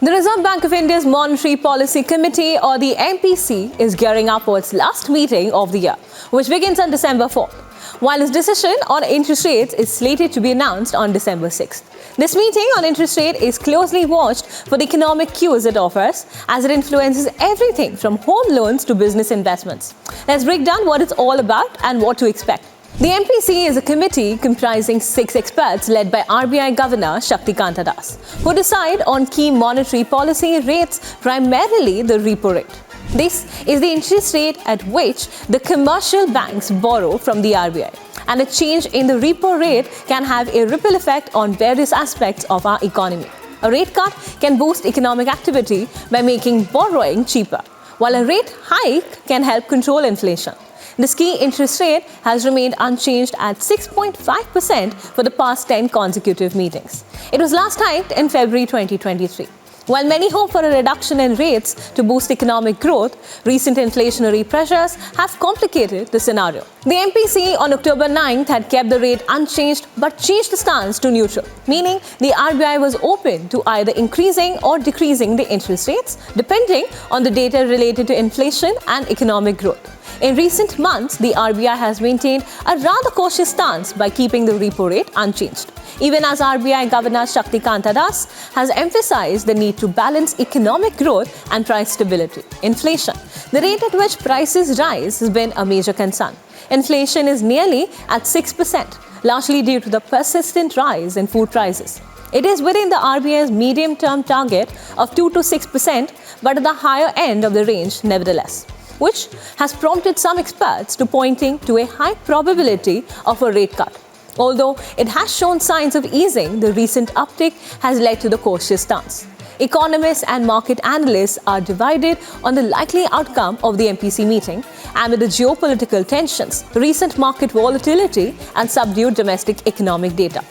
The Reserve Bank of India's Monetary Policy Committee, or the MPC, is gearing up for its last meeting of the year, which begins on December 4th, while its decision on interest rates is slated to be announced on December 6th. This meeting on interest rate is closely watched for the economic cues it offers, as it influences everything from home loans to business investments. Let's break down what it's all about and what to expect. The MPC is a committee comprising 6 experts led by RBI Governor Shaktikanta Das, who decide on key monetary policy rates, primarily the repo rate. This is the interest rate at which the commercial banks borrow from the RBI, and a change in the repo rate can have a ripple effect on various aspects of our economy. A rate cut can boost economic activity by making borrowing cheaper, while a rate hike can help control inflation. This key interest rate has remained unchanged at 6.5% for the past 10 consecutive meetings. It was last hiked in February 2023. While many hope for a reduction in rates to boost economic growth, recent inflationary pressures have complicated the scenario. The MPC on October 9th had kept the rate unchanged but changed the stance to neutral, meaning the RBI was open to either increasing or decreasing the interest rates depending on the data related to inflation and economic growth. In recent months, the RBI has maintained a rather cautious stance by keeping the repo rate unchanged, even as RBI Governor Shaktikanta Das has emphasized the need to balance economic growth and price stability. Inflation, the rate at which prices rise, has been a major concern. Inflation is nearly at 6%, largely due to the persistent rise in food prices. It is within the RBI's medium-term target of 2 to 6%, but at the higher end of the range nevertheless, which has prompted some experts to pointing to a high probability of a rate cut. Although it has shown signs of easing, the recent uptick has led to the cautious stance. Economists and market analysts are divided on the likely outcome of the MPC meeting amid the geopolitical tensions, recent market volatility, and subdued domestic economic data.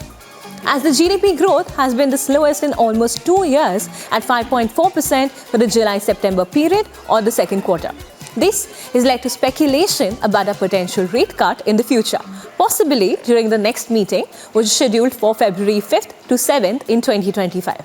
As the GDP growth has been the slowest in almost 2 years at 5.4% for the July-September period or the second quarter. This has led to speculation about a potential rate cut in the future, possibly during the next meeting, which is scheduled for February 5th to 7th in 2025.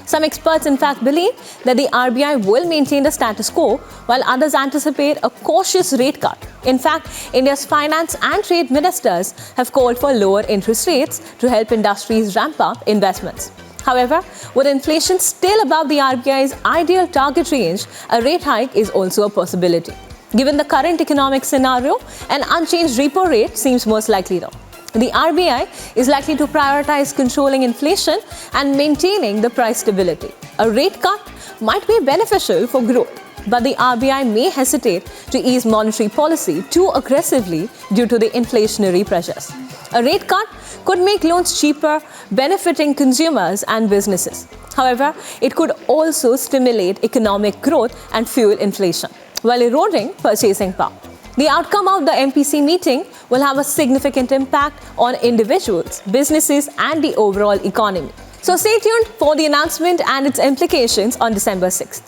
Some experts, in fact, believe that the RBI will maintain the status quo, while others anticipate a cautious rate cut. In fact, India's finance and trade ministers have called for lower interest rates to help industries ramp up investments. However, with inflation still above the RBI's ideal target range, a rate hike is also a possibility. Given the current economic scenario, an unchanged repo rate seems most likely though. The RBI is likely to prioritize controlling inflation and maintaining the price stability. A rate cut might be beneficial for growth, but the RBI may hesitate to ease monetary policy too aggressively due to the inflationary pressures. A rate cut could make loans cheaper, benefiting consumers and businesses. However, it could also stimulate economic growth and fuel inflation, while eroding purchasing power. The outcome of the MPC meeting will have a significant impact on individuals, businesses, and the overall economy. So stay tuned for the announcement and its implications on December 6th.